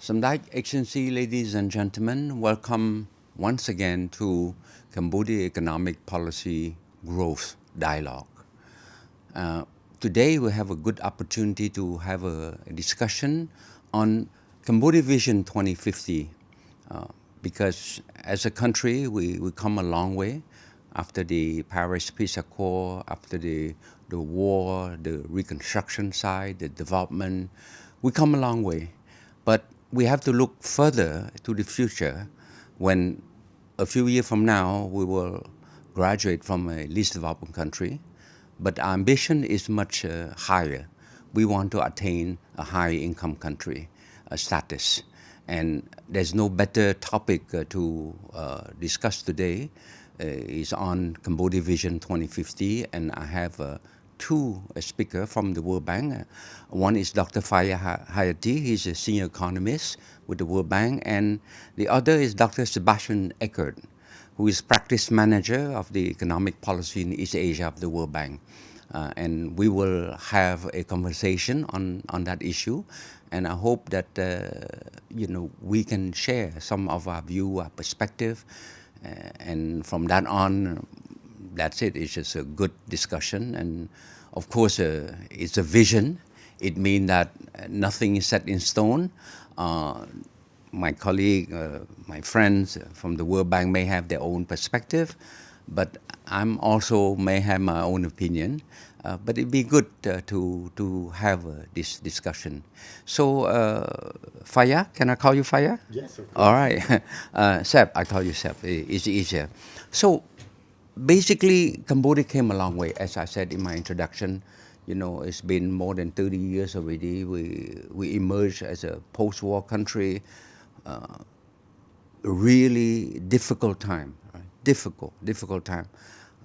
Samdach Excellency, ladies and gentlemen, welcome once again to Cambodia Economic Policy Growth Dialogue. Uh, Today we have a good opportunity to have a discussion on Cambodia Vision 2050 because as a country we come a long way after the Paris Peace Accord, after the war, the reconstruction side, the development. We come a long way. But we have to look further to the future when a few years from now we will graduate from a least developed country. But our ambition is much higher. We want to attain a high income country status. And there's no better topic to discuss today is on Cambodia Vision 2050. And I have two speakers from the World Bank. One is Dr. Faya Hayati. He's a senior economist with the World Bank. And the other is Dr. Sebastian Eckert, who is practice manager of the economic policy in East Asia of the World Bank. And we will have a conversation on that issue. And I hope that, we can share some of our view, our perspective. And from that on, that's it. It's just a good discussion. And of course, it's a vision. It means that nothing is set in stone. My colleague, my friends from the World Bank may have their own perspective, but I'm also may have my own opinion. But it'd be good to have this discussion. So, Faya, can I call you Faya? Yes, of course. All right. Seb, I call you Seb. It's easier. So, basically, Cambodia came a long way, as I said in my introduction. It's been more than 30 years already. We emerged as a post-war country. Really difficult time, right? Difficult time.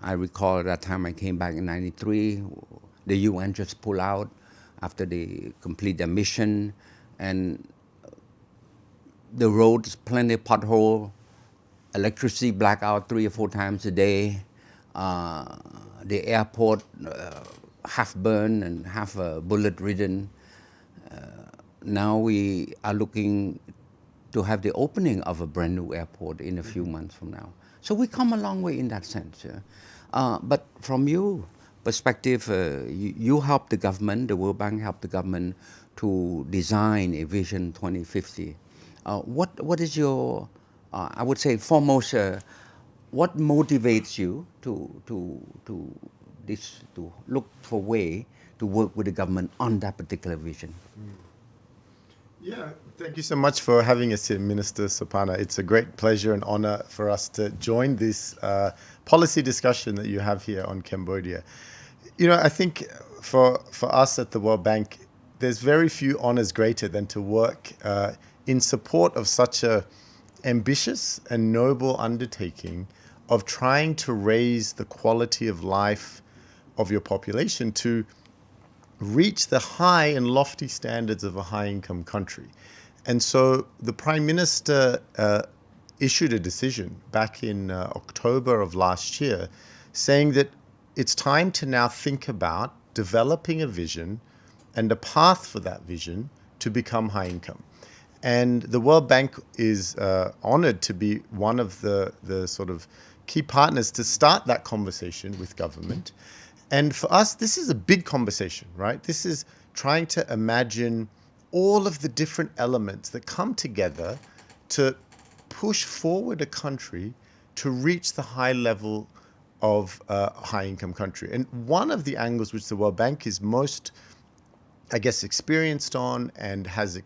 I recall at that time I came back in '93. The UN just pulled out after they complete their mission, and the roads plenty of pothole, electricity blackout 3 or 4 times a day. The airport half burned and half bullet ridden. Now we are looking to have the opening of a brand new airport in a few months from now. So we come a long way in that sense. But from your perspective, you helped the government, the World Bank helped the government to design a Vision 2050. What is your, I would say, foremost, what motivates you to look for a way to work with the government on that particular vision? Yeah, thank you so much for having us here, Minister Sopana. It's a great pleasure and honor for us to join this policy discussion that you have here on Cambodia. I think for us at the World Bank, there's very few honors greater than to work in support of such a ambitious and noble undertaking of trying to raise the quality of life of your population to reach the high and lofty standards of a high-income country. And so the Prime Minister issued a decision back in October of last year saying that it's time to now think about developing a vision and a path for that vision to become high income. And the World Bank is honored to be one of the sort of key partners to start that conversation with government. And for us, this is a big conversation, right? This is trying to imagine all of the different elements that come together to push forward a country to reach the high level of a high-income country. And one of the angles which the World Bank is most, I guess, experienced on and has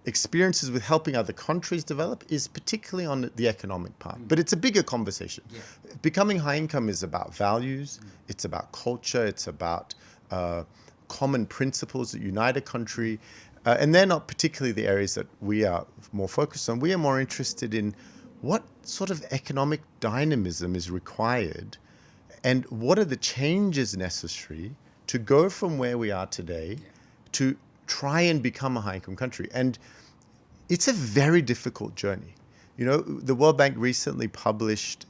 experiences with helping other countries develop is particularly on the economic part. But it's a bigger conversation. Yeah. Becoming high income is about values, it's about culture, it's about common principles that unite a country. And they're not particularly the areas that we are more focused on. We are more interested in what sort of economic dynamism is required and what are the changes necessary to go from where we are today to try and become a high-income country. And it's a very difficult journey. The World Bank recently published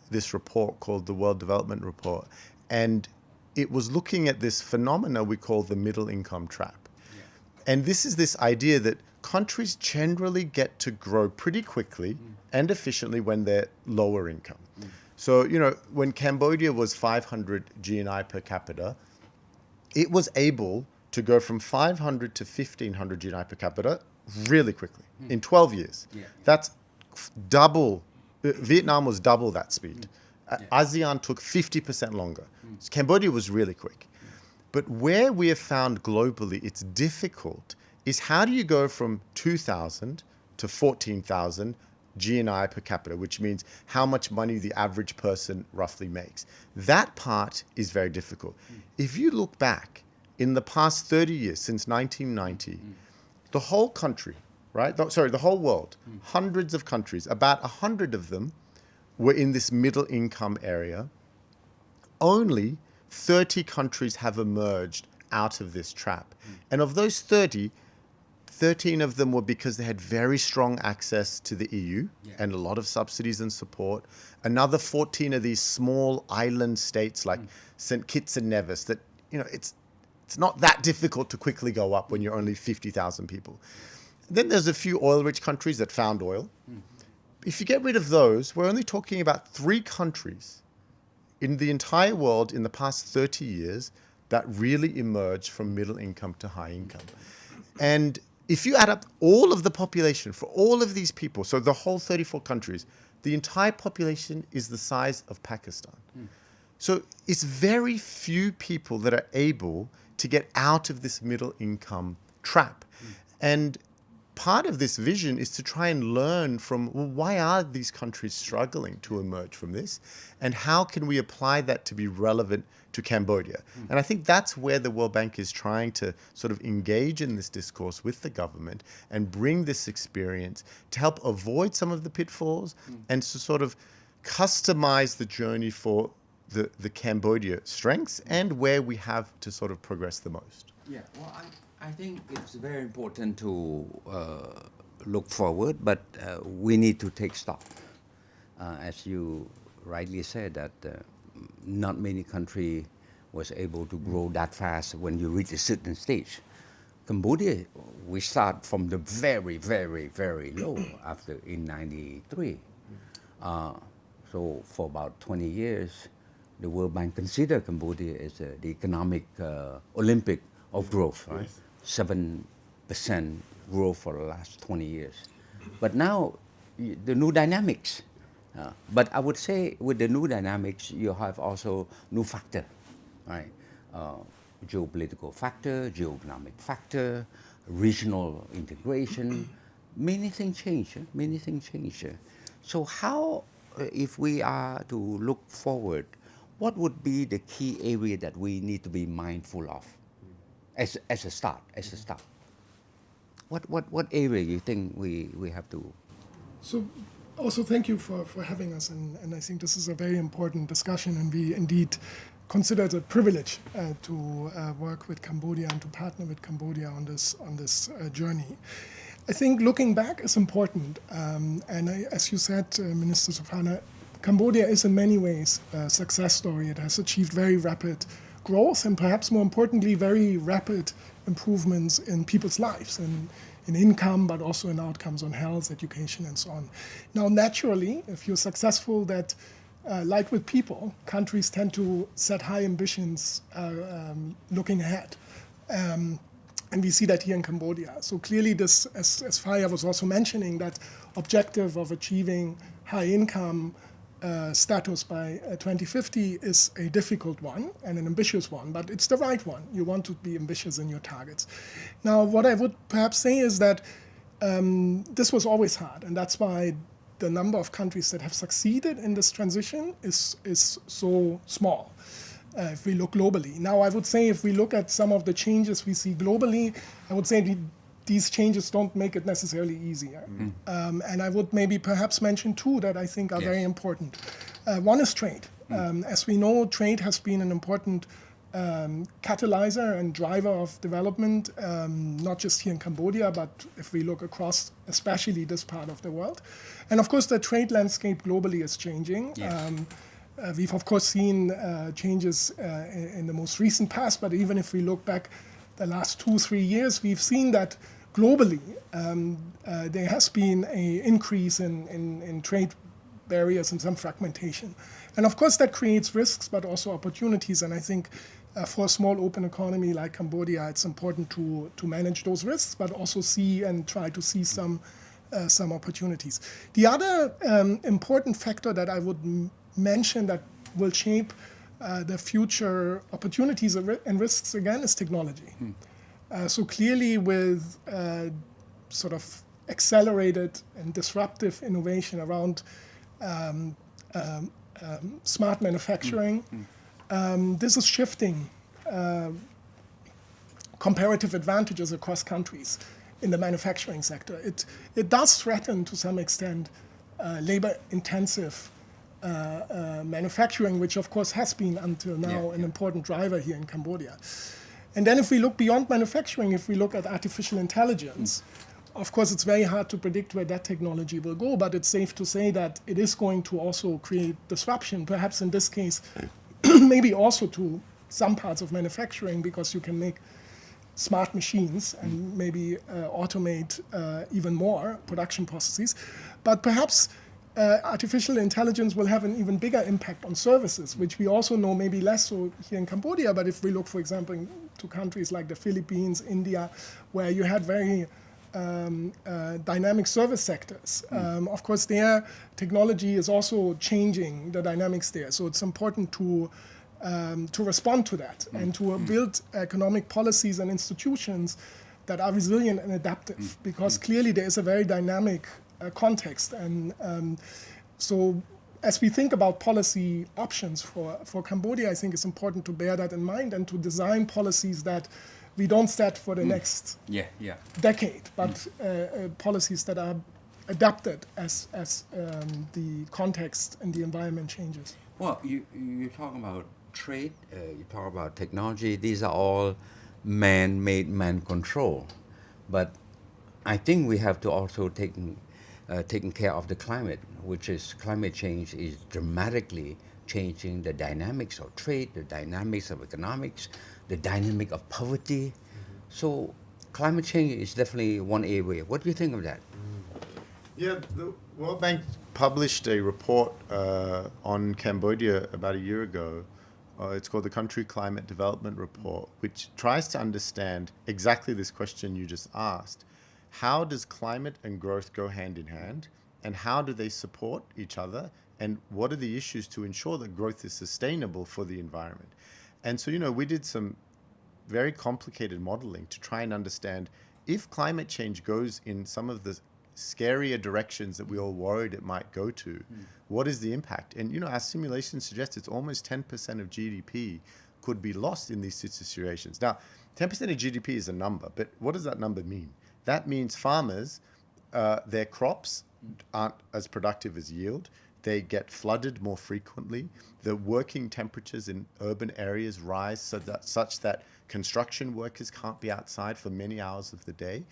this report called the World Development Report, and it was looking at this phenomena we call the middle income trap. Yeah. And this is this idea that countries generally get to grow pretty quickly and efficiently when they're lower income. So, when Cambodia was 500 GNI per capita, it was able to go from 500 to 1,500 GNI per capita really quickly in 12 years. Yeah. That's double. Vietnam was double that speed. ASEAN took 50% longer. So Cambodia was really quick. But where we have found globally it's difficult is how do you go from 2,000 to 14,000 GNI per capita, which means how much money the average person roughly makes. That part is very difficult. If you look back in the past 30 years, since 1990, the whole country, right? The whole world, hundreds of countries, about 100 of them were in this middle income area. Only 30 countries have emerged out of this trap. And of those 30, 13 of them were because they had very strong access to the EU and a lot of subsidies and support. Another 14 of these small island states like St. Kitts and Nevis that, it's not that difficult to quickly go up when you're only 50,000 people. Then there's a few oil-rich countries that found oil. If you get rid of those, we're only talking about 3 countries in the entire world in the past 30 years that really emerged from middle income to high income. And if you add up all of the population for all of these people, so the whole 34 countries, the entire population is the size of Pakistan. So it's very few people that are able to get out of this middle income trap. And part of this vision is to try and learn from, well, why are these countries struggling to emerge from this? And how can we apply that to be relevant to Cambodia? And I think that's where the World Bank is trying to sort of engage in this discourse with the government and bring this experience to help avoid some of the pitfalls and to sort of customize the journey for the Cambodia strengths and where we have to sort of progress the most. Yeah, well, I think it's very important to look forward, but we need to take stock. As you rightly said, that not many countries was able to grow that fast when you reach a certain stage. Cambodia, we start from the very, very, very low after in 93. So for about 20 years, the World Bank consider Cambodia as the economic Olympic of growth, right? 7% growth for the last 20 years. But now, the new dynamics. But I would say with the new dynamics, you have also new factor, right? Geopolitical factor, geoeconomic factor, regional integration. Many things change. Many things change. So how, if we are to look forward, what would be the key area that we need to be mindful of as a start? What area you think we have to? So also thank you for having us, and I think this is a very important discussion, and we indeed consider it a privilege to work with Cambodia and to partner with Cambodia on this journey. I think looking back is important, and as you said, Minister Sopana, Cambodia is in many ways a success story. It has achieved very rapid growth and perhaps more importantly, very rapid improvements in people's lives and in income, but also in outcomes on health, education, and so on. Now, naturally, if you're successful, that like with people, countries tend to set high ambitions looking ahead. And we see that here in Cambodia. So clearly this, as Faya was also mentioning, that objective of achieving high income status by 2050 is a difficult one and an ambitious one, but it's the right one. You want to be ambitious in your targets. Now, what I would perhaps say is that this was always hard, and that's why the number of countries that have succeeded in this transition is so small. If we look globally. Now, I would say if we look at some of the changes we see globally, I would say these changes don't make it necessarily easier. And I would maybe perhaps mention 2 that I think are very important. One is trade. As we know, trade has been an important catalyzer and driver of development, not just here in Cambodia, but if we look across, especially this part of the world. And of course, the trade landscape globally is changing. Yes. We've, of course, seen changes in the most recent past, but even if we look back the last 2-3 years, we've seen that globally, there has been an increase in trade barriers and some fragmentation. And of course that creates risks, but also opportunities. And I think for a small open economy like Cambodia, it's important to manage those risks, but also see and try to see some opportunities. The other important factor that I would mention that will shape the future opportunities and risks again is technology. So clearly with sort of accelerated and disruptive innovation around smart manufacturing, this is shifting comparative advantages across countries in the manufacturing sector. It does threaten to some extent labor-intensive manufacturing, which of course has been until now an important driver here in Cambodia. And then if we look beyond manufacturing, if we look at artificial intelligence, of course it's very hard to predict where that technology will go, but it's safe to say that it is going to also create disruption, perhaps in this case, maybe also to some parts of manufacturing, because you can make smart machines and maybe automate even more production processes. But perhaps artificial intelligence will have an even bigger impact on services, which we also know maybe less so here in Cambodia. But if we look, for example, to countries like the Philippines, India, where you had very dynamic service sectors, of course their technology is also changing the dynamics there. So it's important to respond to that and to build economic policies and institutions that are resilient and adaptive, because clearly there is a very dynamic context. And so as we think about policy options for Cambodia, I think it's important to bear that in mind and to design policies that we don't set for the next decade, but policies that are adapted as the context and the environment changes. Well, you talk about trade, you talk about technology. These are all man-made, man-control. But I think we have to also taking care of the climate, which is climate change is dramatically changing the dynamics of trade, the dynamics of economics, the dynamic of poverty. So climate change is definitely one area. What do you think of that? Yeah, the World Bank published a report on Cambodia about a year ago. It's called the Country Climate Development Report, which tries to understand exactly this question you just asked. How does climate and growth go hand in hand? And how do they support each other? And what are the issues to ensure that growth is sustainable for the environment? And so, we did some very complicated modeling to try and understand if climate change goes in some of the scarier directions that we all worried it might go to, what is the impact? And, our simulations suggest it's almost 10% of GDP could be lost in these situations. Now, 10% of GDP is a number, but what does that number mean? That means farmers, their crops aren't as productive as yield. They get flooded more frequently. The working temperatures in urban areas rise such that construction workers can't be outside for many hours of the day.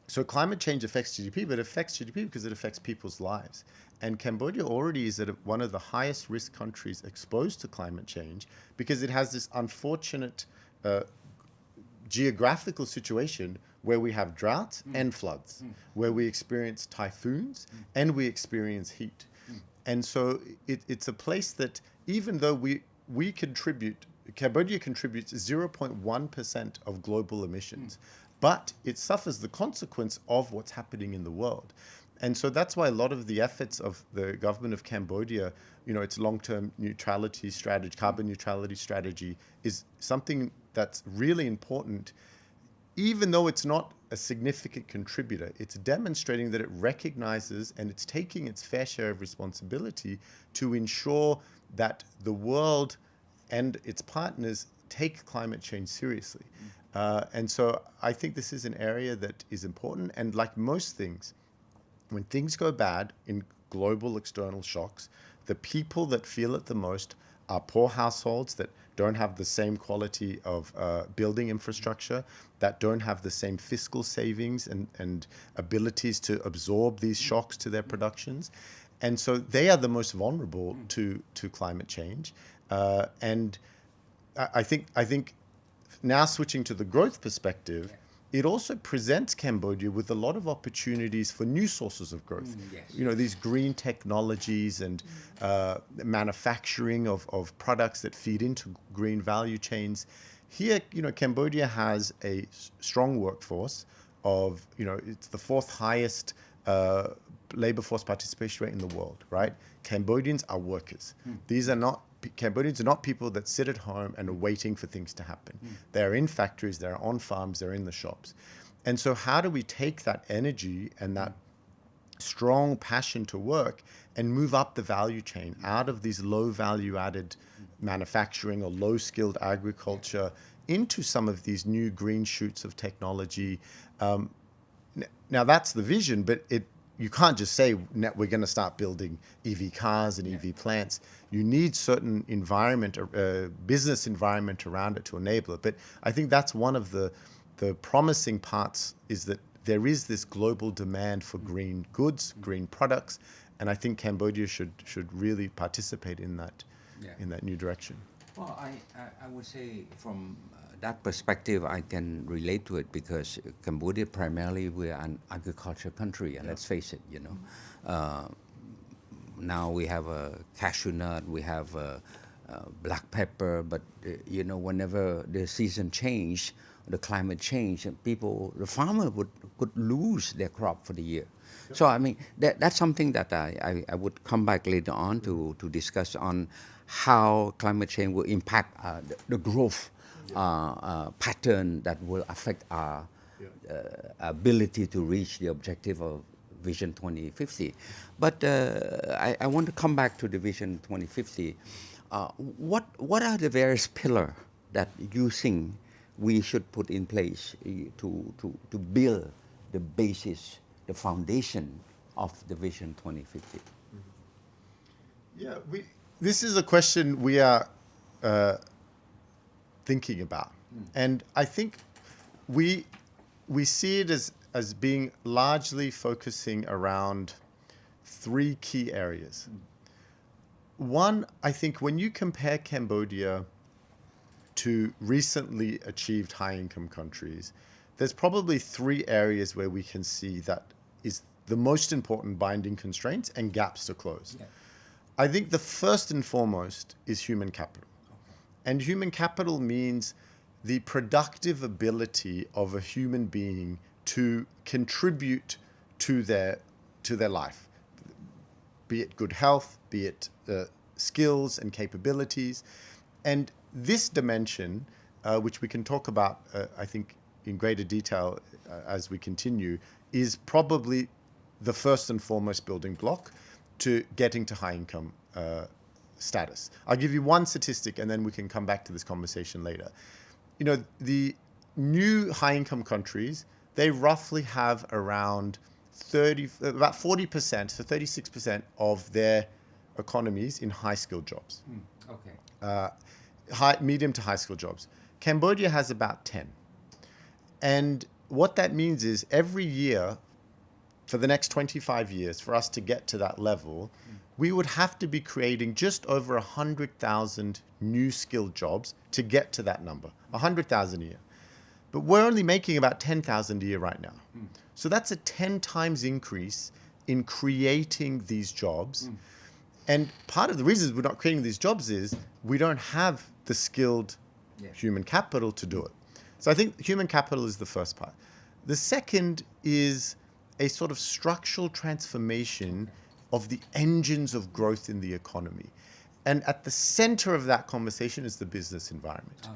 So climate change affects GDP, but it affects GDP because it affects people's lives. And Cambodia already is at one of the highest risk countries exposed to climate change because it has this unfortunate geographical situation where we have droughts and floods, where we experience typhoons and we experience heat. And so it's a place that even though we contribute, Cambodia contributes 0.1% of global emissions, but it suffers the consequence of what's happening in the world. And so that's why a lot of the efforts of the government of Cambodia, its long-term neutrality strategy, carbon neutrality strategy, is something that's really important. Even though it's not a significant contributor, it's demonstrating that it recognizes and it's taking its fair share of responsibility to ensure that the world and its partners take climate change seriously. And so I think this is an area that is important. And like most things, when things go bad in global external shocks, the people that feel it the most are poor households that don't have the same quality of building infrastructure, that don't have the same fiscal savings and abilities to absorb these shocks to their productions. And so they are the most vulnerable to climate change. And I think now switching to the growth perspective, it also presents Cambodia with a lot of opportunities for new sources of growth. Yes. You know, these green technologies and manufacturing of products that feed into green value chains. Here, you know, Cambodia has a strong workforce of, you know, it's the fourth highest labor force participation rate in the world, right? Cambodians are workers. These are not Cambodians are not people that sit at home and are waiting for things to happen. They're in factories, they're on farms, they're in the shops. And so how do we take that energy and that strong passion to work and move up the value chain out of these low value added manufacturing or low skilled agriculture into some of these new green shoots of technology? Now that's the vision, but you can't just say we're going to start building EV cars and EV plants. You need certain environment, business environment around it to enable it. But I think that's one of the promising parts, is that there is this global demand for green goods, green products, and I think Cambodia should really participate in that new direction. Well, I would say from that perspective, I can relate to it because Cambodia primarily we're an agriculture country, and let's face it, you know. Now we have a cashew nut, we have black pepper, but you know, whenever the season change, the climate change, and the farmer could lose their crop for the year. So I mean, that's something that I would come back later on to discuss on how climate change will impact the growth pattern that will affect our ability to reach the objective of Vision 2050. But I want to come back to the Vision 2050. What are the various pillars that you think we should put in place to build the basis, the foundation of the Vision 2050? Yeah, this is a question we are thinking about, and I think we see it as being largely focusing around three key areas. One, I think when you compare Cambodia to recently achieved high-income countries, there's probably three areas where we can see that is the most important binding constraints and gaps to close. Yeah. I think the first and foremost is human capital. And human capital means the productive ability of a human being to contribute to their life, be it good health, be it skills and capabilities. And this dimension, which we can talk about, I think, in greater detail as we continue, is probably the first and foremost building block to getting to high income status. I'll give you one statistic and then we can come back to this conversation later. You know, the new high income countries, they roughly have around about 40%, so 36% of their economies in high skilled jobs. Okay. Medium to high skilled jobs. Cambodia has about 10. And what that means is every year for the next 25 years, for us to get to that level, we would have to be creating just over 100,000 new skilled jobs to get to that number, 100,000 a year. But we're only making about 10,000 a year right now. So that's a 10 times increase in creating these jobs. And part of the reasons we're not creating these jobs is we don't have the skilled human capital to do it. So I think human capital is the first part. The second is a sort of structural transformation of the engines of growth in the economy. And at the center of that conversation is the business environment.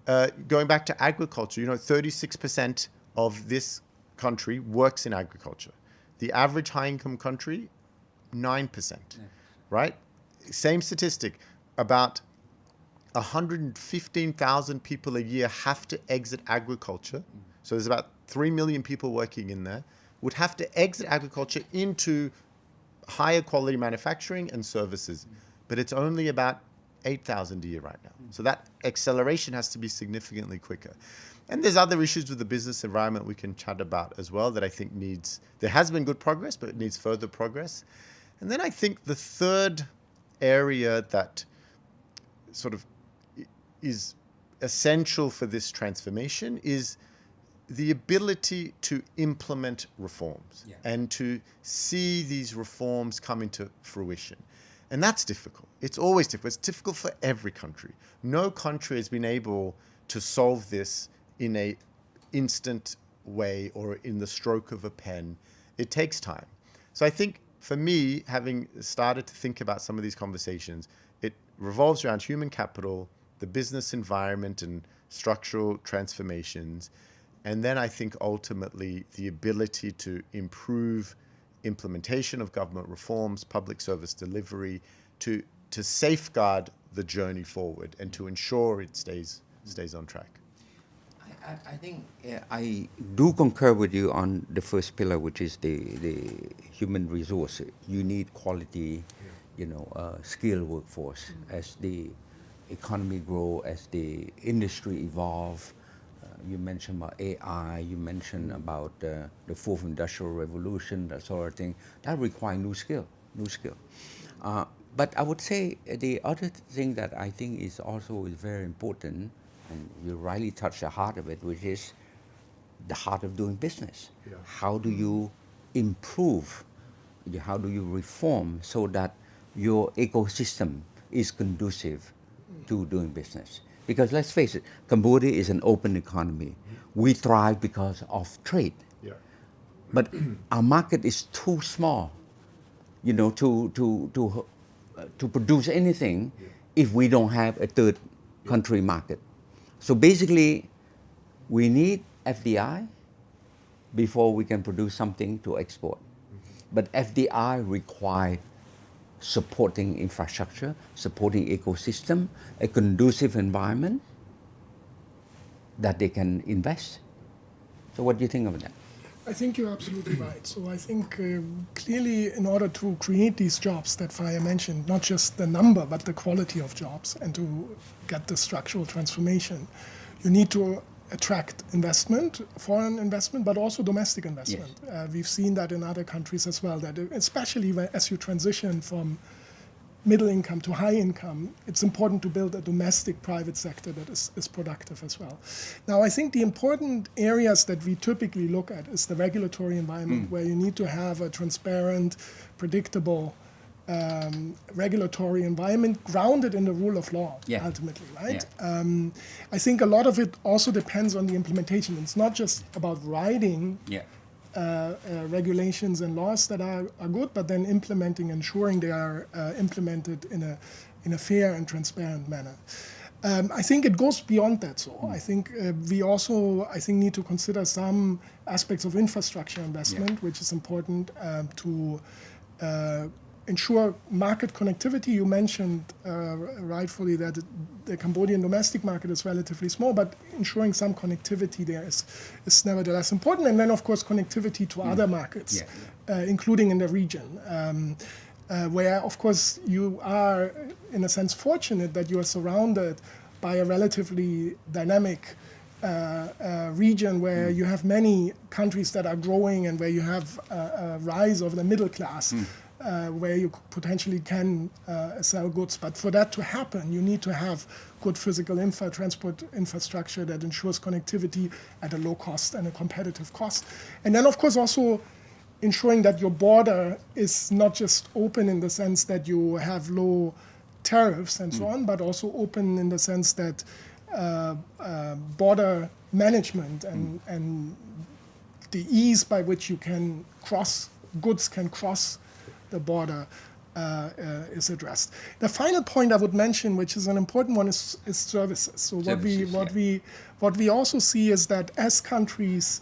Okay. Going back to agriculture, you know, 36% of this country works in agriculture. The average high-income country, 9%, right? Same statistic, about 115,000 people a year have to exit agriculture. So there's about 3 million people working in there, would have to exit agriculture into higher quality manufacturing and services. But it's only about 8,000 a year right now. So that acceleration has to be significantly quicker. And there's other issues with the business environment we can chat about as well that I think there has been good progress, but it needs further progress. And then I think the third area that sort of is essential for this transformation is the ability to implement reforms Yeah. and to see these reforms come into fruition. And that's difficult. It's always difficult. It's difficult for every country. No country has been able to solve this in a instant way or in the stroke of a pen. It takes time. So I think for me, having started to think about some of these conversations, it revolves around human capital, the business environment and structural transformations, and then I think ultimately the ability to improve implementation of government reforms, public service delivery, to safeguard the journey forward and to ensure it stays on track. I think I do concur with you on the first pillar, which is the human resource. You need quality, skilled workforce as the economy grow, as the industry evolve. You mentioned about AI. You mentioned about the fourth industrial revolution, that sort of thing. That require new skill. But I would say the other thing that I think is also is very important, and you rightly touched the heart of it, which is the heart of doing business. Yeah. How do you improve? How do you reform so that your ecosystem is conducive to doing business? Because let's face it, Cambodia is an open economy. We thrive because of trade. Yeah. But our market is too small, to produce anything if we don't have a third country market. So basically, we need FDI before we can produce something to export. But FDI require supporting infrastructure, supporting ecosystem, a conducive environment that they can invest. So what do you think of that? I think you're absolutely right. So I think clearly in order to create these jobs that Faya mentioned, not just the number, but the quality of jobs, and to get the structural transformation, you need to attract investment, foreign investment, but also domestic investment. Yes. We've seen that in other countries as well, that especially as you transition from middle income to high income, it's important to build a domestic private sector that is productive as well. Now, I think the important areas that we typically look at is the regulatory environment, where you need to have a transparent, predictable regulatory environment grounded in the rule of law, ultimately, right? Yeah. I think a lot of it also depends on the implementation. It's not just about writing regulations and laws that are good, but then ensuring they are implemented in a fair and transparent manner. I think it goes beyond that. So I think we also need to consider some aspects of infrastructure investment, which is important to ensure market connectivity. You mentioned rightfully that the Cambodian domestic market is relatively small, but ensuring some connectivity there is nevertheless important. And then, of course, connectivity to other markets, including in the region, where, of course, you are, in a sense, fortunate that you are surrounded by a relatively dynamic region where you have many countries that are growing and where you have a rise of the middle class. Where you potentially can sell goods. But for that to happen, you need to have good physical transport infrastructure that ensures connectivity at a low cost and a competitive cost. And then, of course, also ensuring that your border is not just open in the sense that you have low tariffs and so on, but also open in the sense that border management and the ease by which goods can cross the border is addressed. The final point I would mention, which is an important one, is services. So what we also see is that as countries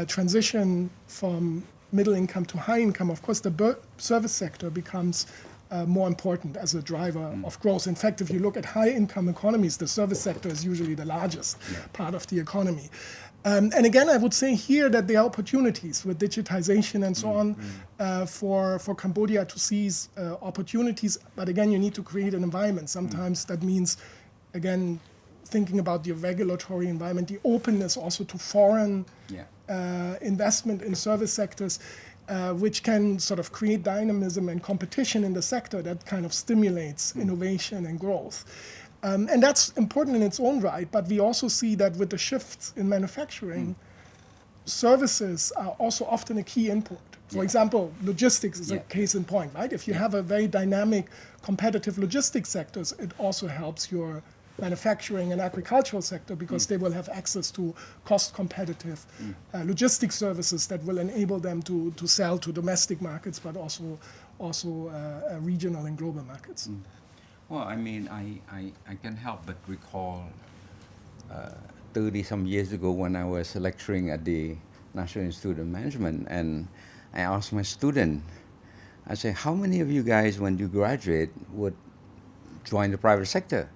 transition from middle income to high income, of course, the service sector becomes more important as a driver of growth. In fact, if you look at high income economies, the service sector is usually the largest part of the economy. And again, I would say here that there are opportunities with digitization and so on for Cambodia to seize opportunities. But again, you need to create an environment. Sometimes that means, again, thinking about the regulatory environment, the openness also to foreign investment in service sectors, which can sort of create dynamism and competition in the sector that kind of stimulates innovation and growth. And that's important in its own right, but we also see that with the shifts in manufacturing, services are also often a key input. For example, logistics is a case in point, right? If you have a very dynamic, competitive logistics sectors, it also helps your manufacturing and agricultural sector because they will have access to cost competitive logistics services that will enable them to sell to domestic markets, but also regional and global markets. Well, I mean, I can help but recall 30 some years ago when I was lecturing at the National Institute of Management, and I asked my student, I said, how many of you guys, when you graduate, would join the private sector?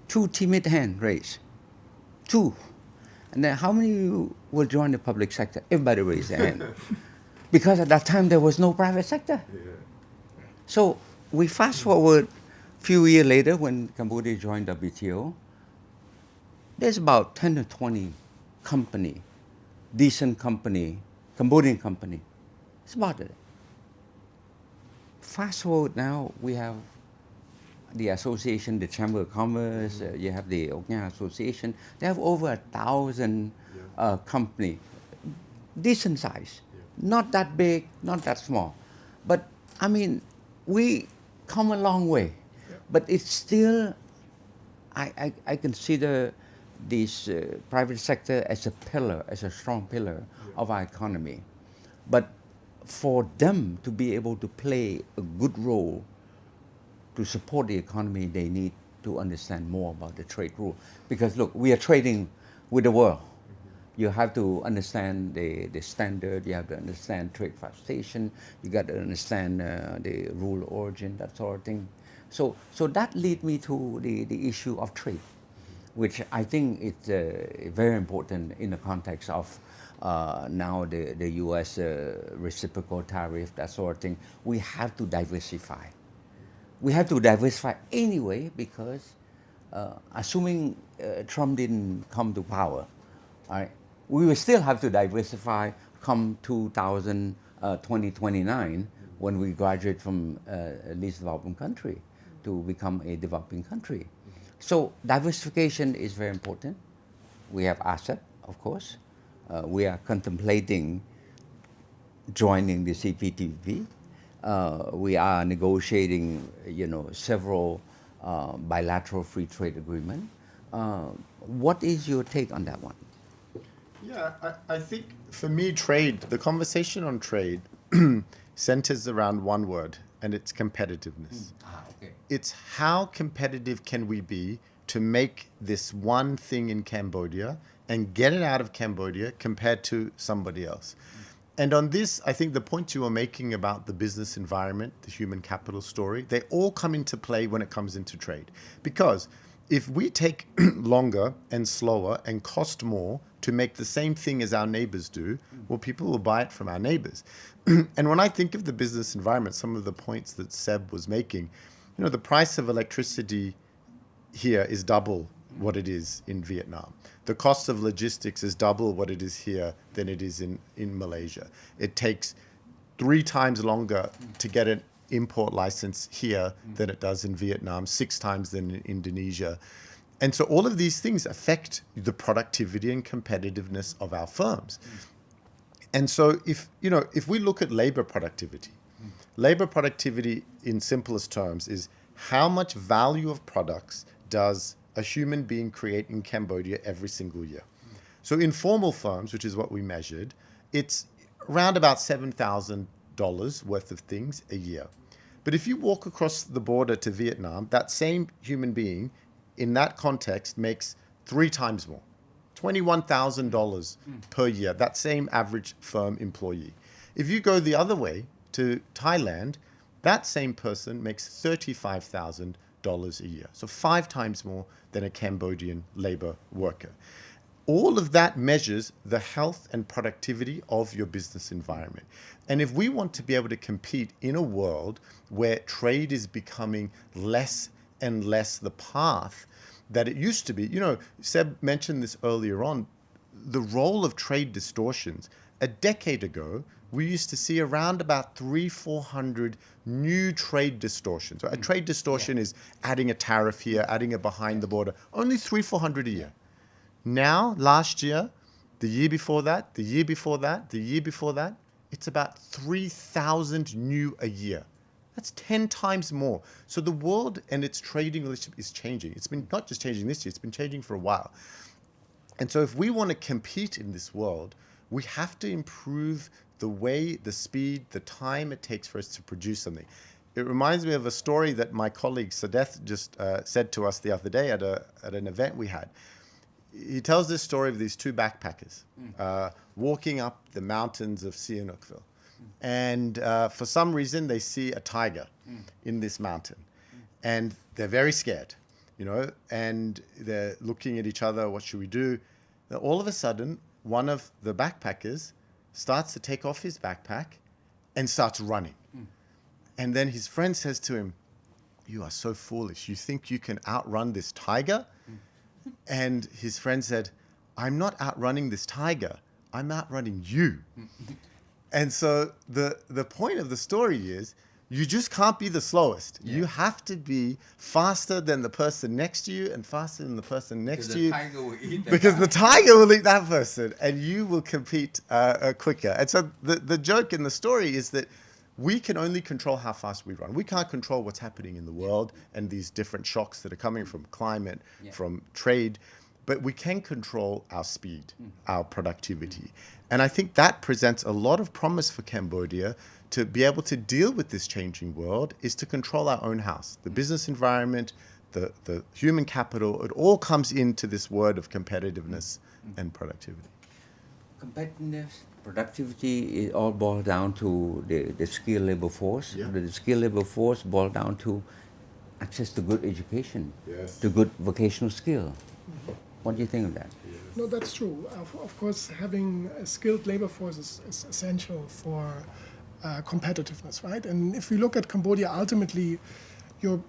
2 timid hand raised. 2. And then how many of you will join the public sector? Everybody raised their hand. Because at that time there was no private sector. So we fast forward a few years later when Cambodia joined WTO, there's about 10 to 20 company, decent company, Cambodian company. It's about it. Fast forward now, we have the association, the Chamber of Commerce, you have the Oknya Association. They have over 1,000 company, decent size, not that big, not that small. But I mean, we come a long way, but it's still, I consider this private sector as a pillar, as a strong pillar of our economy. But for them to be able to play a good role to support the economy, they need to understand more about the trade rule. Because look, we are trading with the world. You have to understand the standard, you have to understand trade facilitation, you got to understand the rule of origin, that sort of thing. So that leads me to the issue of trade, which I think it's very important in the context of now the U.S. Reciprocal tariff, that sort of thing. We have to diversify. We have to diversify anyway because assuming Trump didn't come to power, all right, we will still have to diversify come 2029 when we graduate from least developing country to become a developing country. So diversification is very important. We have ASEP, of course. We are contemplating joining the CPTPP. We are negotiating, several bilateral free trade agreement. What is your take on that one? Yeah, I think for me, trade, the conversation on trade centers around one word, and it's competitiveness. Okay. It's how competitive can we be to make this one thing in Cambodia and get it out of Cambodia compared to somebody else. And on this, I think the points you were making about the business environment, the human capital story, they all come into play when it comes into trade. Because if we take longer and slower and cost more to make the same thing as our neighbors do, well, people will buy it from our neighbors. And when I think of the business environment, some of the points that Seb was making, the price of electricity here is double what it is in Vietnam. The cost of logistics is double what it is here than it is in Malaysia. It takes 3 times longer to get an import license here than it does in Vietnam, 6 times than in Indonesia. And so all of these things affect the productivity and competitiveness of our firms. And so if we look at labor productivity in simplest terms is how much value of products does a human being create in Cambodia every single year. So in formal firms, which is what we measured, it's around about $7,000 worth of things a year. But if you walk across the border to Vietnam, that same human being in that context makes 3 times more, $21,000 per year, that same average firm employee. If you go the other way to Thailand, that same person makes $35,000 a year. So 5 times more than a Cambodian labor worker. All of that measures the health and productivity of your business environment. And if we want to be able to compete in a world where trade is becoming less and less the path that it used to be, Seb mentioned this earlier on, the role of trade distortions. A decade ago, we used to see around about 400 new trade distortions. A trade distortion is adding a tariff here, adding a behind the border, only 400 a year. Now, last year, the year before that, the year before that, the year before that, it's about 3,000 new a year. That's 10 times more. So the world and its trading relationship is changing. It's been not just changing this year, it's been changing for a while. And so if we want to compete in this world, we have to improve the way, the speed, the time it takes for us to produce something. It reminds me of a story that my colleague Sadeth just said to us the other day at an event we had. He tells this story of these two backpackers walking up the mountains of Sihanoukville. And for some reason, they see a tiger in this mountain. And they're very scared, and they're looking at each other, what should we do? Then all of a sudden, one of the backpackers starts to take off his backpack and starts running. And then his friend says to him, "You are so foolish. You think you can outrun this tiger?" And his friend said, "I'm not outrunning this tiger. I'm outrunning you." And so the point of the story is, you just can't be the slowest. Yeah. You have to be faster than the person next to you and faster than the person next to you. Because the tiger will eat that person and you will compete quicker. And so the joke in the story is that we can only control how fast we run. We can't control what's happening in the world and these different shocks that are coming from climate, from trade, but we can control our speed, our productivity. And I think that presents a lot of promise for Cambodia to be able to deal with this changing world, is to control our own house. The business environment, the human capital, it all comes into this word of competitiveness and productivity. Competitiveness, productivity, it all boils down to the skilled labor force. Yeah. The skilled labor force boils down to access to good education, to good vocational skill. What do you think of that? No, that's true. Of course, having a skilled labor force is essential for competitiveness, right? And if we look at Cambodia, ultimately, your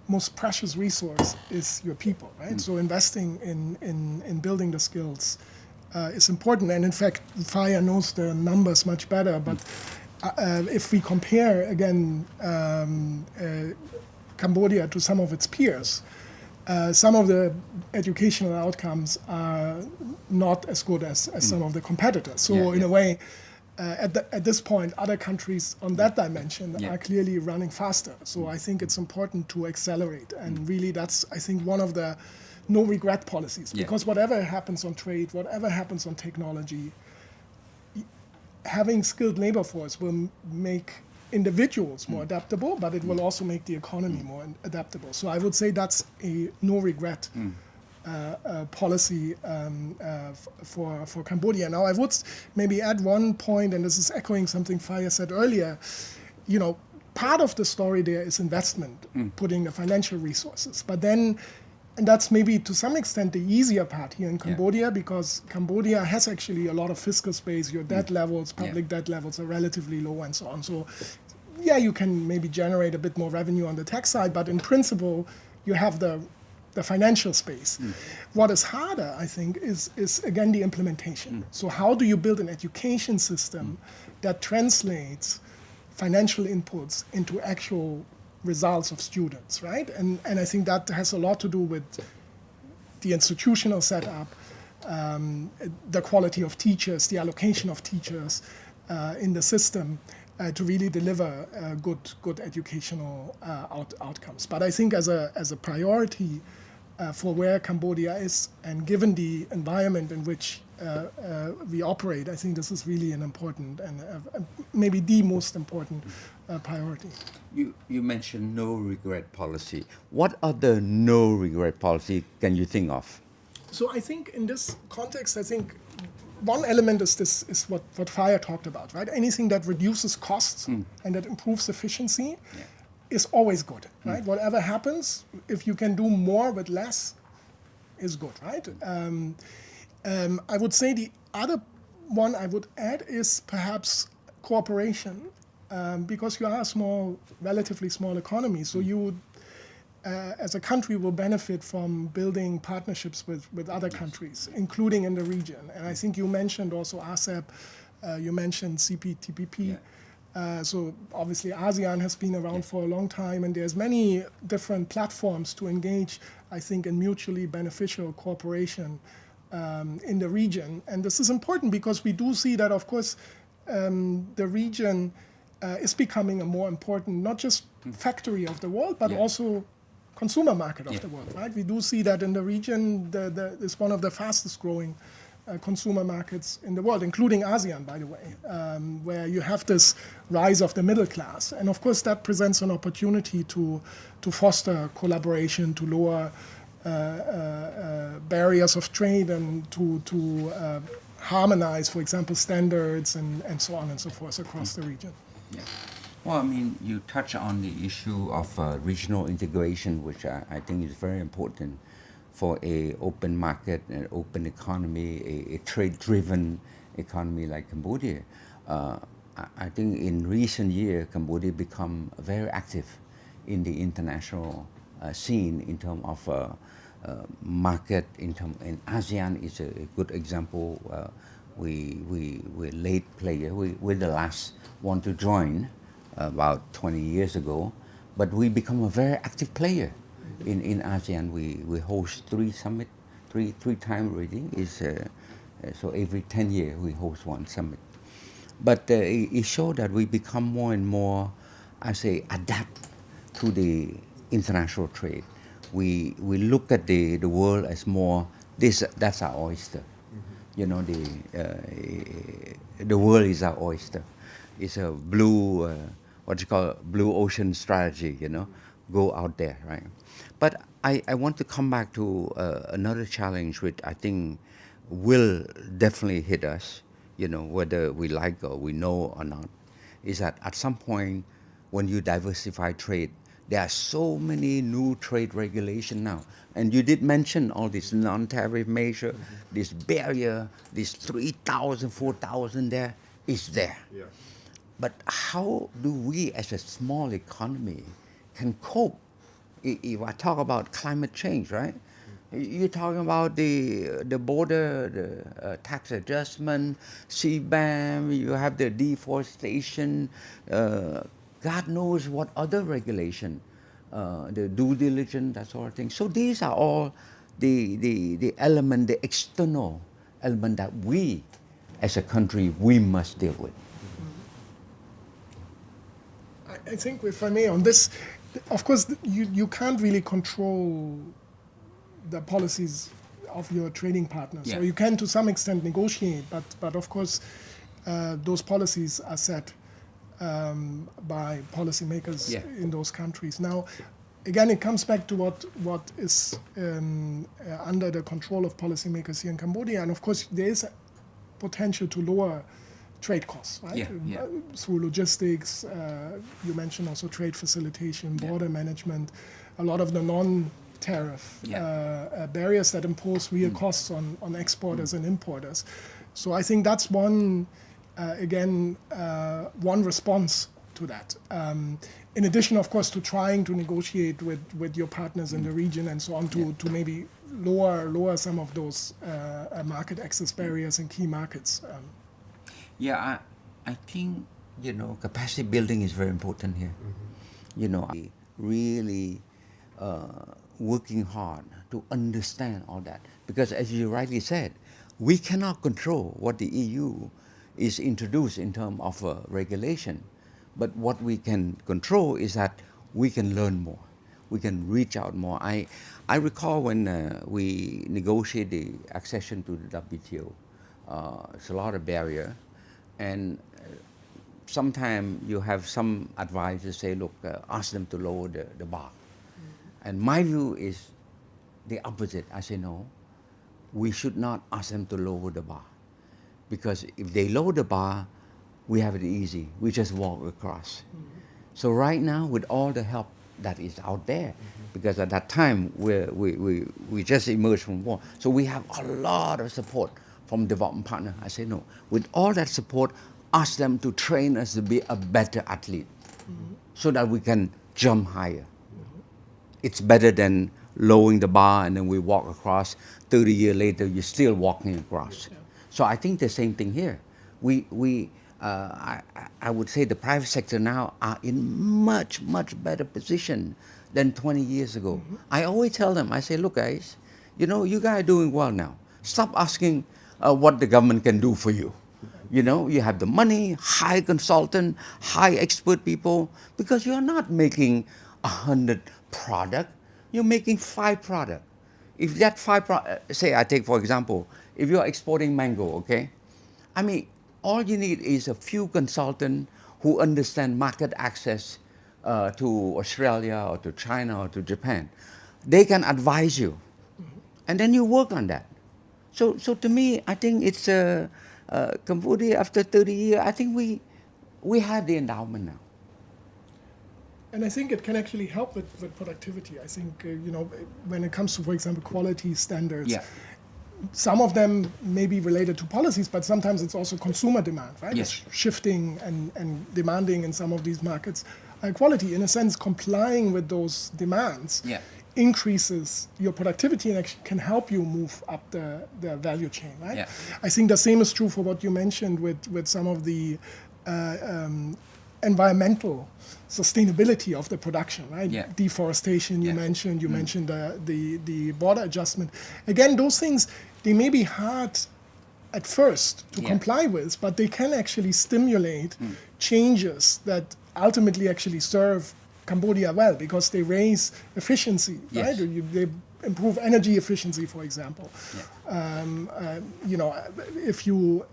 most precious resource is your people, right? So investing in building the skills is important. And in fact, Faya knows the numbers much better. But if we compare, again, Cambodia to some of its peers, some of the educational outcomes are not as good as some of the competitors. So in a way, at this point, other countries on that dimension are clearly running faster. So I think it's important to accelerate. And really, that's, I think, one of the no regret policies. Because whatever happens on trade, whatever happens on technology, having skilled labor force will make individuals more adaptable, but it will also make the economy more adaptable. So I would say that's a no regret policy for Cambodia. Now I would maybe add one point, and this is echoing something Faya said earlier. Part of the story there is investment, putting the financial resources, but then, and that's maybe to some extent the easier part here in Cambodia, because Cambodia has actually a lot of fiscal space. Your debt levels, public debt levels are relatively low and so on. So you can maybe generate a bit more revenue on the tax side, but in principle, you have the financial space. What is harder, I think, is again the implementation. So how do you build an education system that translates financial inputs into actual results of students, right? And I think that has a lot to do with the institutional setup, the quality of teachers, the allocation of teachers in the system to really deliver good educational outcomes. But I think as a priority for where Cambodia is, and given the environment in which we operate, I think this is really an important and maybe the most important priority. You mentioned no regret policy. What other no regret policy can you think of? So I think in this context, I think one element is what Faya talked about, right? Anything that reduces costs and that improves efficiency is always good, right? Whatever happens, if you can do more with less, is good, right? I would say the other one I would add is perhaps cooperation, because you are a relatively small economy, so you would, as a country, will benefit from building partnerships with other countries, including in the region. And I think you mentioned also ASEP, You mentioned CPTPP. Yeah. So obviously ASEAN has been around for a long time, and there's many different platforms to engage, I think, in mutually beneficial cooperation in the region. And this is important because we do see that, of course, the region is becoming a more important, not just factory of the world, but Yeah. also consumer market of Yeah. the world, right? We do see that in the region, it's one of the fastest growing consumer markets in the world, including ASEAN, by the way, where you have this rise of the middle class. And of course, that presents an opportunity to foster collaboration, to lower barriers of trade, and to harmonize, for example, standards and so on and so forth across the region. Yeah. Well, I mean, you touch on the issue of regional integration, which I think is very important for a open market, an open economy, a trade-driven economy like Cambodia. I think in recent years, Cambodia become very active in the international scene in terms of market. In ASEAN is a good example. We're late player. We're the last one to join about 20 years ago, but we become a very active player in ASEAN. We host 3 summit, three times already. So every 10 years we host one summit. But it showed that we become more and more, I say, adapt to the international trade. We look at the world as more that's our oyster. You know, the world is our oyster. It's a blue what you call blue ocean strategy. You know, go out there, right? But I want to come back to another challenge which I think will definitely hit us, you know, whether we like or we know or not, is that at some point when you diversify trade, there are so many new trade regulation now. And you did mention all this non-tariff measure, this barrier, this 3,000, 4,000 there is there. Yeah. But how do we as a small economy can cope? If I talk about climate change, right? You're talking about the border, the tax adjustment, CBAM, you have the deforestation, God knows what other regulation, the due diligence, that sort of thing. So these are all the element, the external element that we as a country, we must deal with. I think, if I may, on this, of course, you can't really control the policies of your trading partners. Yeah. So you can, to some extent, negotiate, but of course, those policies are set by policymakers Yeah. in those countries. Now, again, it comes back to what is under the control of policymakers here in Cambodia, and of course, there is a potential to lower trade costs, right? Yeah. Through logistics, you mentioned also trade facilitation, border management, a lot of the non-tariff barriers that impose real costs on exporters and importers. So I think that's one response to that. In addition, of course, to trying to negotiate with your partners in the region and so on to maybe lower some of those market access barriers in key markets. Yeah, I think, you know, capacity building is very important here. You know, really working hard to understand all that. Because as you rightly said, we cannot control what the EU is introduced in terms of regulation. But what we can control is that we can learn more. We can reach out more. I recall when we negotiated the accession to the WTO, it's a lot of barrier. And sometimes you have some advisors say, look, ask them to lower the bar. And my view is the opposite. I say, no, we should not ask them to lower the bar. Because if they lower the bar, we have it easy. We just walk across. So right now, with all the help that is out there, because at that time, we just emerged from war. So we have a lot of support from development partner. I say, no, with all that support, ask them to train us to be a better athlete so that we can jump higher. It's better than lowering the bar and then we walk across. 30 years later, you're still walking across. So I think the same thing here. I would say the private sector now are in much better position than 20 years ago. I always tell them, I say, look, guys, you guys are doing well now. Stop asking what the government can do for you. You have the money, high consultant, high expert people, because you're not making 100 product, you're making 5 product. If that say I take for example, if you're exporting mango, okay, I mean, all you need is a few consultants who understand market access to Australia or to China or to Japan. They can advise you, and then you work on that. So to me, I think it's Cambodia after 30 years. I think we have the endowment now. And I think it can actually help with productivity. I think, when it comes to, for example, quality standards, Yeah. some of them may be related to policies, but sometimes it's also consumer demand, right? Yes. It's shifting and demanding in some of these markets high quality. In a sense, complying with those demands Yeah. increases your productivity and actually can help you move up the value chain, right? Yeah. I think the same is true for what you mentioned with some of the environmental sustainability of the production, right? Yeah. Deforestation, you Yeah. mentioned. You mentioned the border adjustment. Again, those things, they may be hard at first to Yeah. comply with, but they can actually stimulate changes that ultimately actually serve Cambodia well, because they raise efficiency, Yes. right? They improve energy efficiency, for example. If you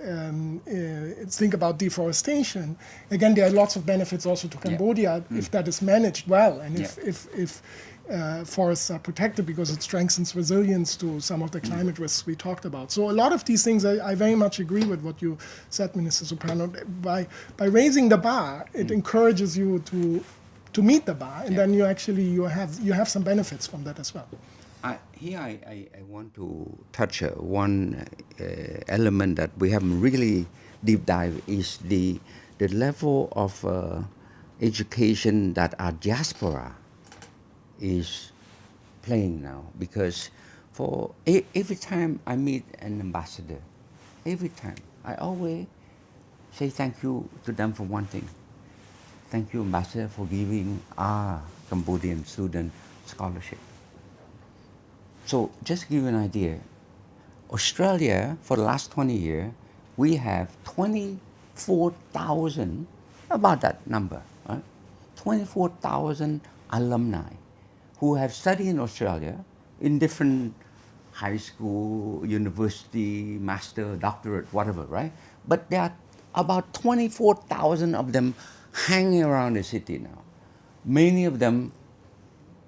think about deforestation, again, there are lots of benefits also to Cambodia if that is managed well, and if forests are protected, because it strengthens resilience to some of the climate risks we talked about. So a lot of these things, I very much agree with what you said, Minister Soprano. By raising the bar, it encourages you to meet the bar, and then you have some benefits from that as well. I want to touch one element that we haven't really deep dive is the level of education that our diaspora is playing now. Because for every time I meet an ambassador, every time I always say thank you to them for one thing. Thank you, ambassador, for giving our Cambodian student scholarship. So just to give you an idea, Australia, for the last 20 years, we have 24,000, about that number, right? 24,000 alumni who have studied in Australia in different high school, university, master, doctorate, whatever, right? But there are about 24,000 of them hanging around the city now. Many of them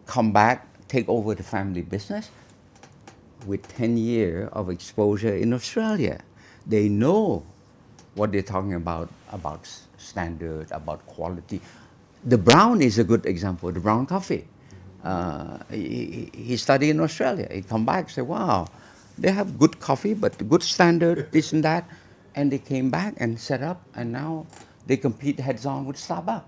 come back, take over the family business with 10 years of exposure in Australia. They know what they're talking about standard, about quality. The brown is a good example, the brown coffee. He studied in Australia. He come back, say, wow, they have good coffee, but good standard, this and that. And they came back and set up, and now they compete heads on with Starbucks.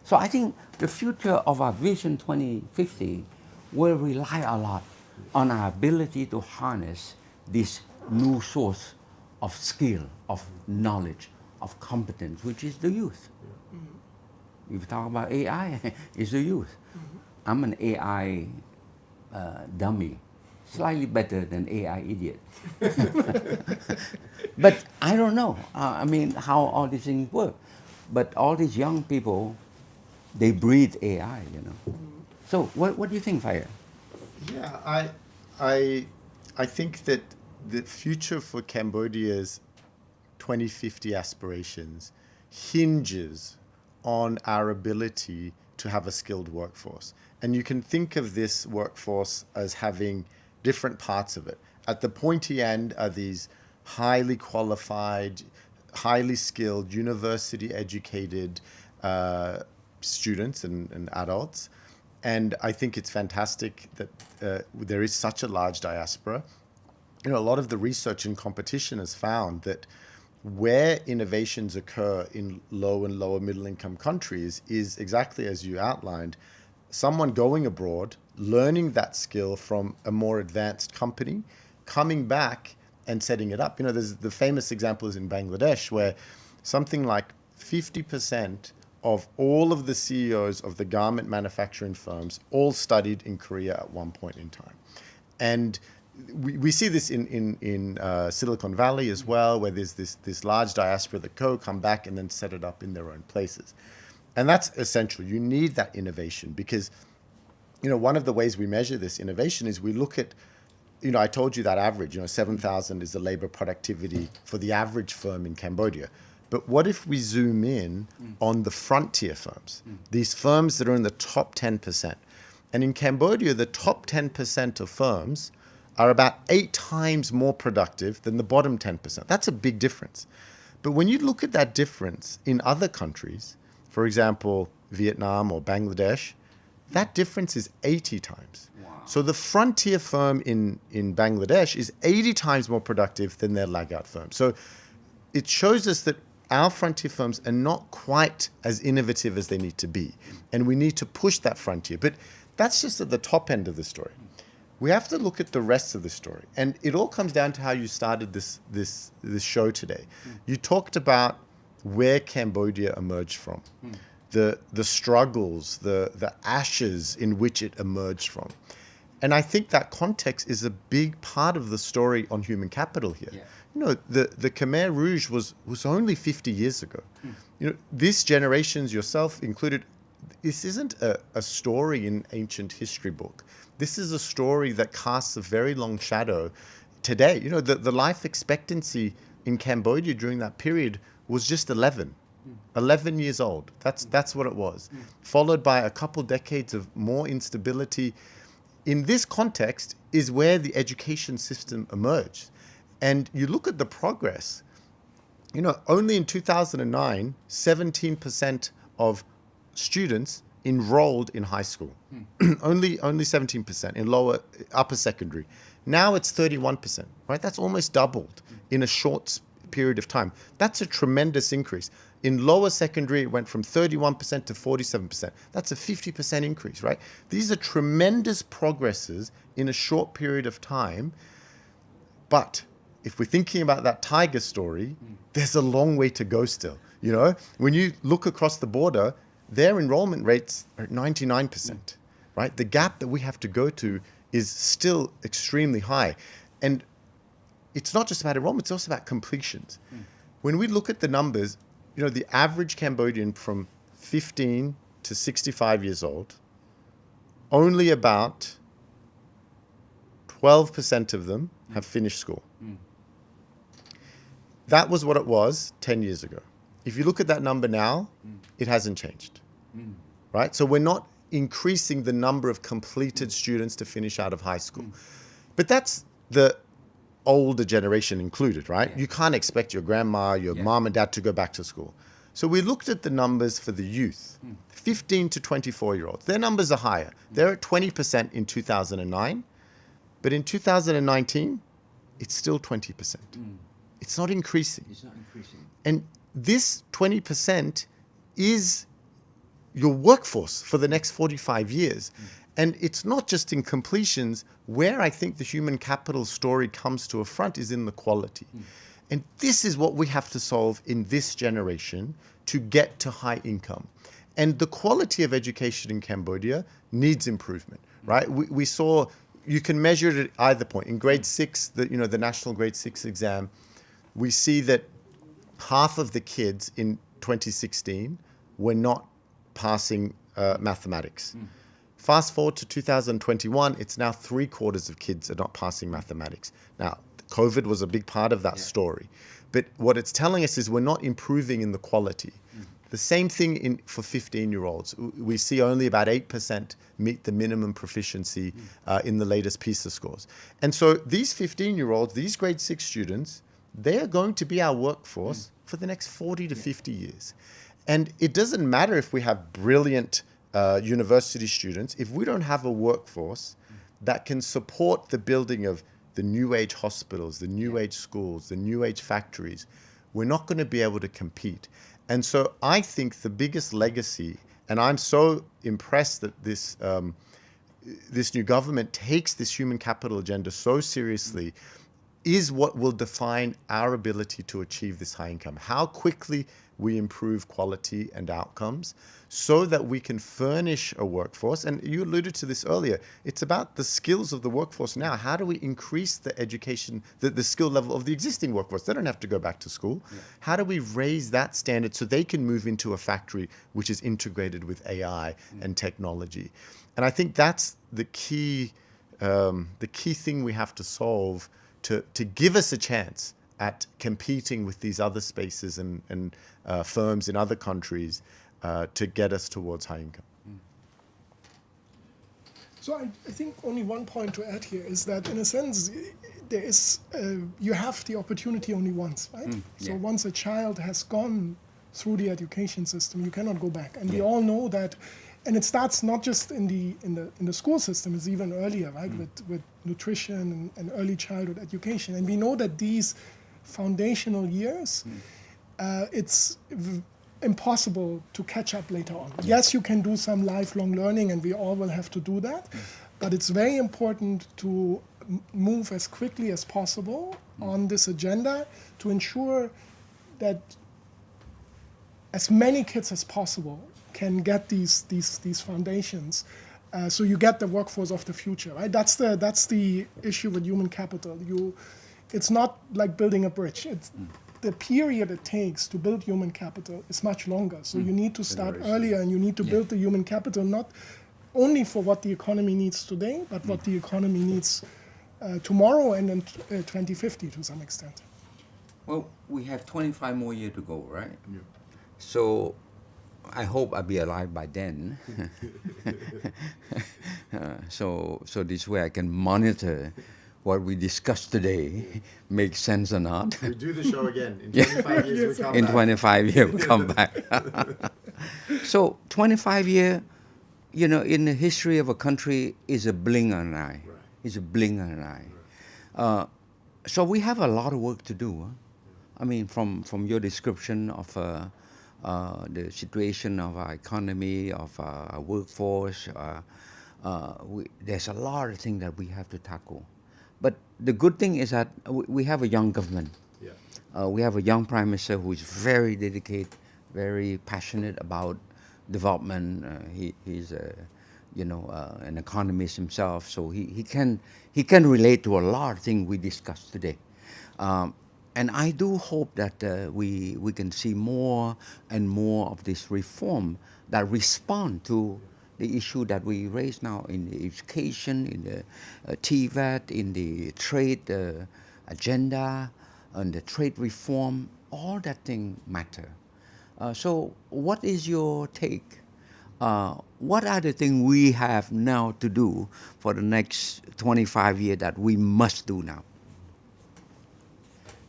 So I think the future of our Vision 2050 will rely a lot on our ability to harness this new source of skill, of knowledge, of competence, which is the youth. If you talk about AI, it's the youth. I'm an AI dummy, slightly better than AI idiot. But I don't know, how all these things work. But all these young people, they breathe AI, So what do you think, Fire? Yeah, I think that the future for Cambodia's 2050 aspirations hinges on our ability to have a skilled workforce. And you can think of this workforce as having different parts of it. At the pointy end are these highly qualified, highly skilled, university educated students and adults. And I think it's fantastic that there is such a large diaspora. A lot of the research and competition has found that where innovations occur in low and lower middle income countries is exactly as you outlined, someone going abroad, learning that skill from a more advanced company, coming back and setting it up. There's the famous example is in Bangladesh, where something like 50% of all of the CEOs of the garment manufacturing firms all studied in Korea at one point in time. And we see this in Silicon Valley as well, where there's this large diaspora that come back and then set it up in their own places. And that's essential. You need that innovation because, one of the ways we measure this innovation is we look at, I told you that average, 7,000 is the labor productivity for the average firm in Cambodia. But what if we zoom in on the frontier firms, these firms that are in the top 10%? And in Cambodia, the top 10% of firms are about 8 times more productive than the bottom 10%. That's a big difference. But when you look at that difference in other countries, for example, Vietnam or Bangladesh, that difference is 80 times. Wow. So the frontier firm in Bangladesh is 80 times more productive than their laggard firm. So it shows us that our frontier firms are not quite as innovative as they need to be. And we need to push that frontier. But that's just at the top end of the story. We have to look at the rest of the story. And it all comes down to how you started this show today. You talked about where Cambodia emerged from, the struggles, the ashes in which it emerged from. And I think that context is a big part of the story on human capital here. Yeah. The Khmer Rouge was only 50 years ago. This generations, yourself included, this isn't a story in ancient history book. This is a story that casts a very long shadow today. The life expectancy in Cambodia during that period was just 11 years old. That's what it was. Followed by a couple decades of more instability. In this context is where the education system emerged. And you look at the progress, only in 2009, 17% of students enrolled in high school. only 17% in upper secondary. Now it's 31%, right? That's almost doubled in a short period of time. That's a tremendous increase. In lower secondary, it went from 31% to 47%. That's a 50% increase, right? These are tremendous progresses in a short period of time. But if we're thinking about that tiger story, there's a long way to go still. When you look across the border, their enrollment rates are 99%, right? The gap that we have to go to is still extremely high. And it's not just about enrollment, it's also about completions. When we look at the numbers, the average Cambodian from 15 to 65 years old, only about 12% of them have finished school. That was what it was 10 years ago. If you look at that number now, it hasn't changed, right? So we're not increasing the number of completed students to finish out of high school. But that's the older generation included, right? Yeah. You can't expect your grandma, your mom and dad to go back to school. So we looked at the numbers for the youth, 15 to 24-year-olds. Their numbers are higher. They're at 20% in 2009, but in 2019, it's still 20%. It's not increasing. It's not increasing. And this 20% is your workforce for the next 45 years. And it's not just in completions. Where I think the human capital story comes to a front is in the quality. And this is what we have to solve in this generation to get to high income. And the quality of education in Cambodia needs improvement, right? We saw, you can measure it at either point. In grade 6, the national grade 6 exam, we see that half of the kids in 2016 were not passing mathematics. Fast forward to 2021, it's now 3/4 of kids are not passing mathematics. Now, COVID was a big part of that story. But what it's telling us is we're not improving in the quality. The same thing for 15-year-olds. We see only about 8% meet the minimum proficiency in the latest PISA scores. And so these 15-year-olds, these grade 6 students, they are going to be our workforce for the next 40 to 50 years. And it doesn't matter if we have brilliant university students, if we don't have a workforce that can support the building of the new age hospitals, the new age schools, the new age factories, we're not going to be able to compete. And so I think the biggest legacy, and I'm so impressed that this new government takes this human capital agenda so seriously, is what will define our ability to achieve this high income. How quickly we improve quality and outcomes so that we can furnish a workforce. And you alluded to this earlier. It's about the skills of the workforce now. How do we increase the education, the skill level of the existing workforce? They don't have to go back to school. Yeah. How do we raise that standard so they can move into a factory which is integrated with AI and technology? And I think that's the key thing we have to solve to give us a chance at competing with these other spaces and firms in other countries to get us towards high income. So I think only one point to add here is that in a sense there is you have the opportunity only once, right? So once a child has gone through the education system, you cannot go back, and we all know that. And it starts not just in the school system; it's even earlier, right? With nutrition and early childhood education. And we know that these foundational years, it's impossible to catch up later on. Yes, you can do some lifelong learning, and we all will have to do that. But it's very important to move as quickly as possible on this agenda to ensure that as many kids as possible can get these foundations, so you get the workforce of the future, right? That's the issue with human capital. It's not like building a bridge. It's the period it takes to build human capital is much longer. So you need to start earlier, and you need to build the human capital not only for what the economy needs today, but what the economy needs tomorrow and in 2050 to some extent. Well, we have 25 more years to go, right? Yeah. So I hope I'll be alive by then. So this way I can monitor what we discussed today makes sense or not. We do the show again. In 25 years, we come back. In 25 years, we come back. So 25 years, in the history of a country is a blink of an eye. Right. It's a blink of an eye. Right. So we have a lot of work to do. Huh? I mean, from your description of the situation of our economy, of our workforce, there's a lot of things that we have to tackle. But the good thing is that we have a young government. Yeah. We have a young prime minister who is very dedicated, very passionate about development. He's an economist himself, so he can relate to a lot of things we discussed today. And I do hope that we can see more and more of this reform that respond to the issue that we raise now in the education, in the TVET, in the trade agenda, and the trade reform. All that thing matter. So what is your take? What are the things we have now to do for the next 25 years that we must do now?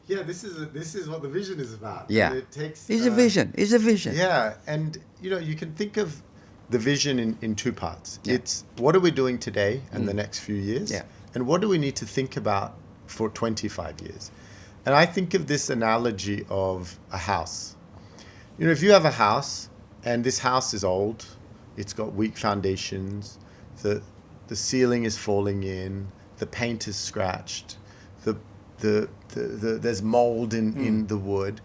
Yeah, this is what the vision is about. Yeah, and it takes. It's a vision. It's a vision. Yeah, and you can think of the vision in two parts. Yeah. It's what are we doing today and the next few years, and what do we need to think about for 25 years. And I think of this analogy of a house. If you have a house and this house is old, it's got weak foundations, the ceiling is falling in, the paint is scratched, there's mold in the wood.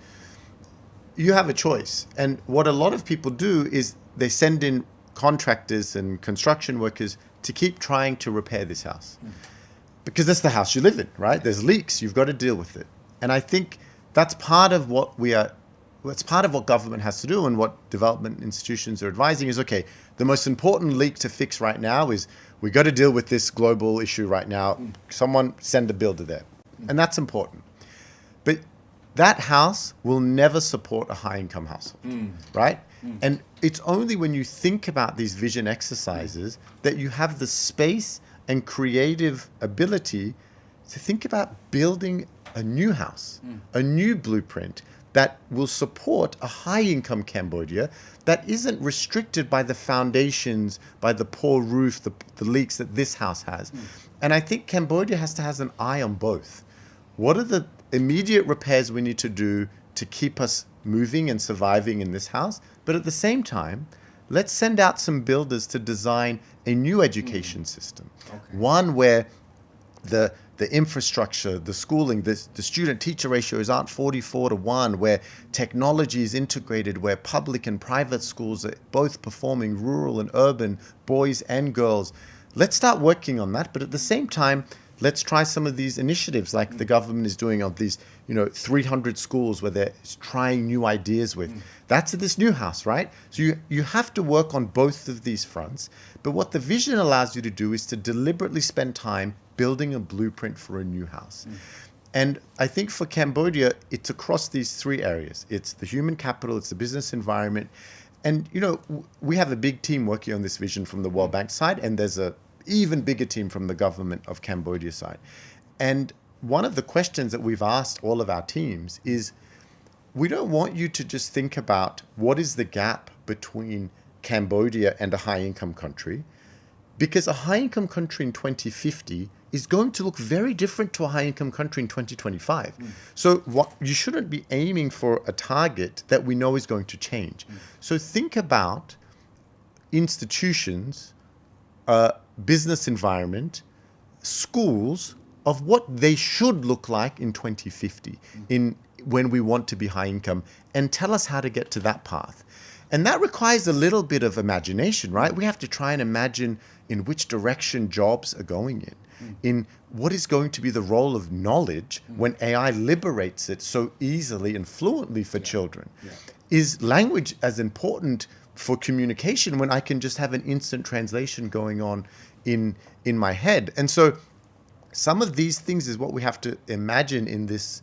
You have a choice. And what a lot of people do is they send in contractors and construction workers to keep trying to repair this house. Because that's the house you live in, right? There's leaks, you've got to deal with it. And I think that's part of what it's part of what government has to do, and what development institutions are advising is, okay, the most important leak to fix right now is we got to deal with this global issue right now. Someone send a builder there. And that's important. But that house will never support a high-income household, right? And it's only when you think about these vision exercises that you have the space and creative ability to think about building a new house, a new blueprint that will support a high-income Cambodia that isn't restricted by the foundations, by the poor roof, the leaks that this house has. And I think Cambodia has to have an eye on both. What are the immediate repairs we need to do to keep us moving and surviving in this house? But at the same time, let's send out some builders to design a new education system. Okay. One where the infrastructure, the schooling, the student-teacher ratios aren't 44-1, where technology is integrated, where public and private schools are both performing, rural and urban, boys and girls. Let's start working on that. But at the same time, let's try some of these initiatives like the government is doing of these, 300 schools where they're trying new ideas with. That's this new house, right? So you have to work on both of these fronts. But what the vision allows you to do is to deliberately spend time building a blueprint for a new house. And I think for Cambodia, it's across these three areas. It's the human capital, it's the business environment. And, we have a big team working on this vision from the World Bank side, and there's a even bigger team from the government of Cambodia side. And one of the questions that we've asked all of our teams is, we don't want you to just think about what is the gap between Cambodia and a high-income country, because a high-income country in 2050 is going to look very different to a high-income country in 2025. So you shouldn't be aiming for a target that we know is going to change. So think about institutions, business environment, schools, of what they should look like in 2050 when we want to be high income, and tell us how to get to that path. And that requires a little bit of imagination, right? We have to try and imagine in which direction jobs are going in what is going to be the role of knowledge when AI liberates it so easily and fluently for children. Is language as important for communication when I can just have an instant translation going on in my head? And so some of these things is what we have to imagine in this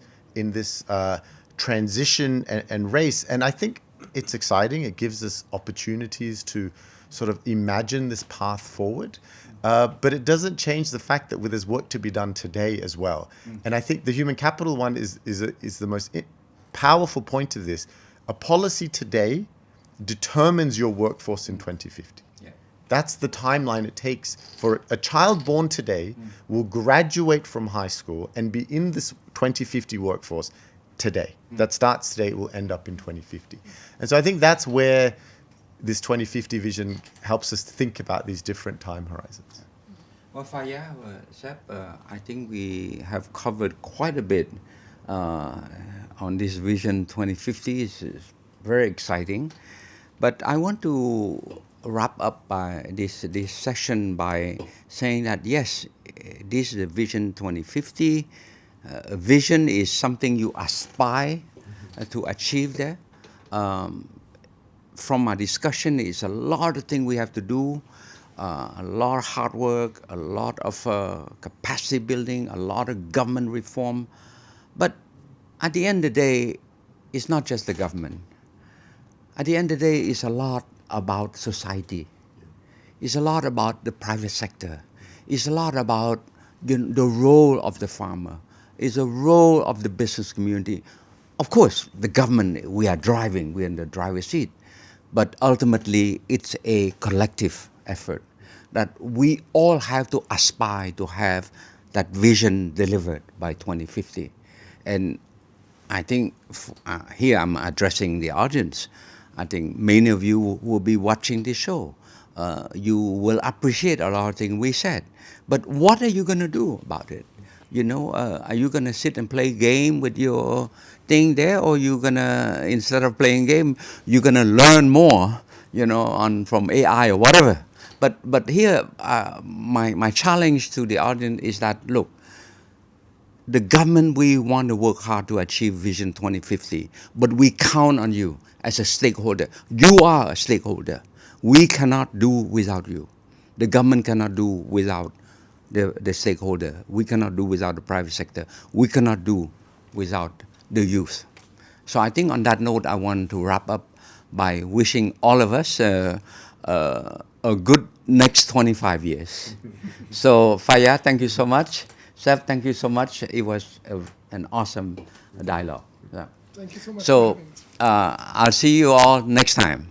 transition and race. And I think it's exciting. It gives us opportunities to sort of imagine this path forward. But it doesn't change the fact that there's work to be done today as well. And I think the human capital one is the most powerful point of this. A policy today determines your workforce in 2050. That's the timeline it takes for a child born today will graduate from high school and be in this 2050 workforce today. That starts today, it will end up in 2050. And so I think that's where this 2050 vision helps us think about these different time horizons. Well, Faya, Sep, I think we have covered quite a bit on this Vision 2050. It's very exciting. But I want to wrap up by this session by saying that yes, this is a Vision 2050. A vision is something you aspire to achieve there. From our discussion, it's a lot of things we have to do, a lot of hard work, a lot of capacity building, a lot of government reform. But at the end of the day, it's not just the government. At the end of the day, it's a lot about society. It's a lot about the private sector. It's a lot about the role of the farmer. It's a role of the business community. Of course, the government, we are driving, we're in the driver's seat. But ultimately, it's a collective effort that we all have to aspire to have that vision delivered by 2050. And I think here I'm addressing the audience. I think many of you will be watching this show. You will appreciate a lot of things we said. But what are you going to do about it? Are you going to sit and play game with your thing there, or you going to, instead of playing game, you're going to learn more, from AI or whatever? But here, my challenge to the audience is that, look, the government, we want to work hard to achieve Vision 2050, but we count on you as a stakeholder. You are a stakeholder. We cannot do without you. The government cannot do without the stakeholder. We cannot do without the private sector. We cannot do without the youth. So I think on that note, I want to wrap up by wishing all of us a good next 25 years. So Faya, thank you so much. Seth, thank you so much. It was an awesome dialogue. Yeah. Thank you so much for So having us. I'll see you all next time.